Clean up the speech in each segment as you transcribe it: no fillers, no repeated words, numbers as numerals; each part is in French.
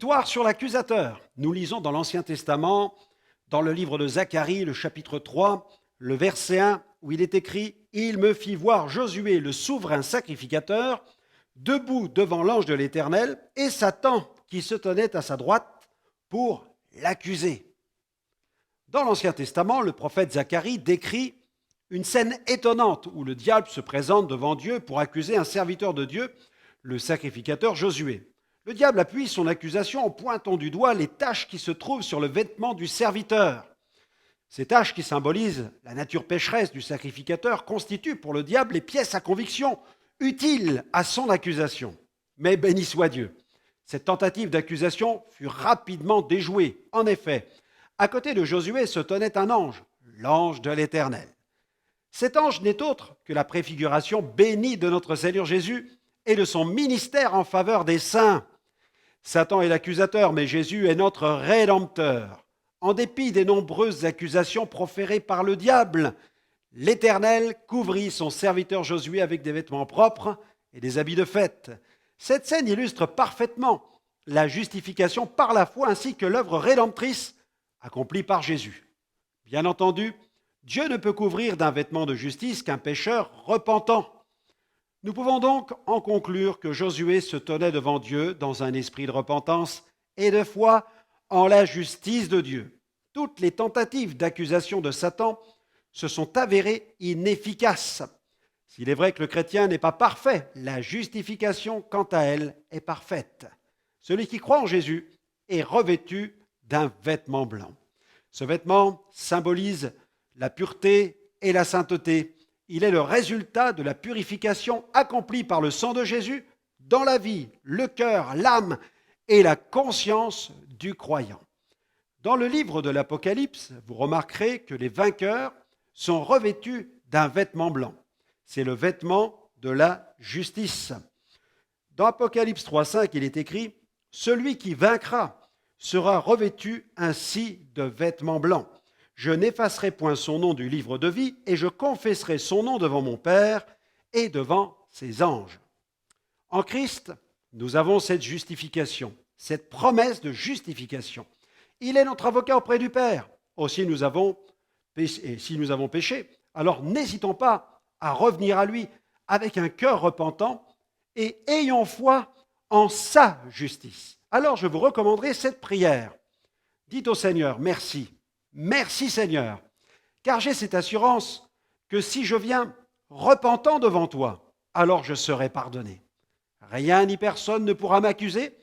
Victoire sur l'accusateur. Nous lisons dans l'Ancien Testament, dans le livre de Zacharie, le chapitre 3, le verset 1, où il est écrit « Il me fit voir Josué, le souverain sacrificateur, debout devant l'ange de l'Éternel, et Satan qui se tenait à sa droite pour l'accuser. » Dans l'Ancien Testament, le prophète Zacharie décrit une scène étonnante où le diable se présente devant Dieu pour accuser un serviteur de Dieu, le sacrificateur Josué. Le diable appuie son accusation en pointant du doigt les taches qui se trouvent sur le vêtement du serviteur. Ces taches qui symbolisent la nature pécheresse du sacrificateur constituent pour le diable les pièces à conviction utiles à son accusation. Mais béni soit Dieu, cette tentative d'accusation fut rapidement déjouée. En effet, à côté de Josué se tenait un ange, l'ange de l'Éternel. Cet ange n'est autre que la préfiguration bénie de notre Seigneur Jésus et de son ministère en faveur des saints. Satan est l'accusateur, mais Jésus est notre rédempteur. En dépit des nombreuses accusations proférées par le diable, l'Éternel couvrit son serviteur Josué avec des vêtements propres et des habits de fête. Cette scène illustre parfaitement la justification par la foi ainsi que l'œuvre rédemptrice accomplie par Jésus. Bien entendu, Dieu ne peut couvrir d'un vêtement de justice qu'un pécheur repentant. Nous pouvons donc en conclure que Josué se tenait devant Dieu dans un esprit de repentance et de foi en la justice de Dieu. Toutes les tentatives d'accusation de Satan se sont avérées inefficaces. S'il est vrai que le chrétien n'est pas parfait, la justification, quant à elle, est parfaite. Celui qui croit en Jésus est revêtu d'un vêtement blanc. Ce vêtement symbolise la pureté et la sainteté. Il est le résultat de la purification accomplie par le sang de Jésus dans la vie, le cœur, l'âme et la conscience du croyant. Dans le livre de l'Apocalypse, vous remarquerez que les vainqueurs sont revêtus d'un vêtement blanc. C'est le vêtement de la justice. Dans Apocalypse 3,5, il est écrit « Celui qui vaincra sera revêtu ainsi de vêtements blancs. Je n'effacerai point son nom du livre de vie et je confesserai son nom devant mon Père et devant ses anges. » En Christ, nous avons cette justification, cette promesse de justification. Il est notre avocat auprès du Père. Aussi si nous avons péché, alors n'hésitons pas à revenir à lui avec un cœur repentant et ayons foi en sa justice. Alors je vous recommanderai cette prière. Dites au Seigneur, merci. Merci Seigneur, car j'ai cette assurance que si je viens repentant devant toi, alors je serai pardonné. Rien ni personne ne pourra m'accuser,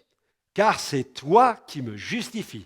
car c'est toi qui me justifies.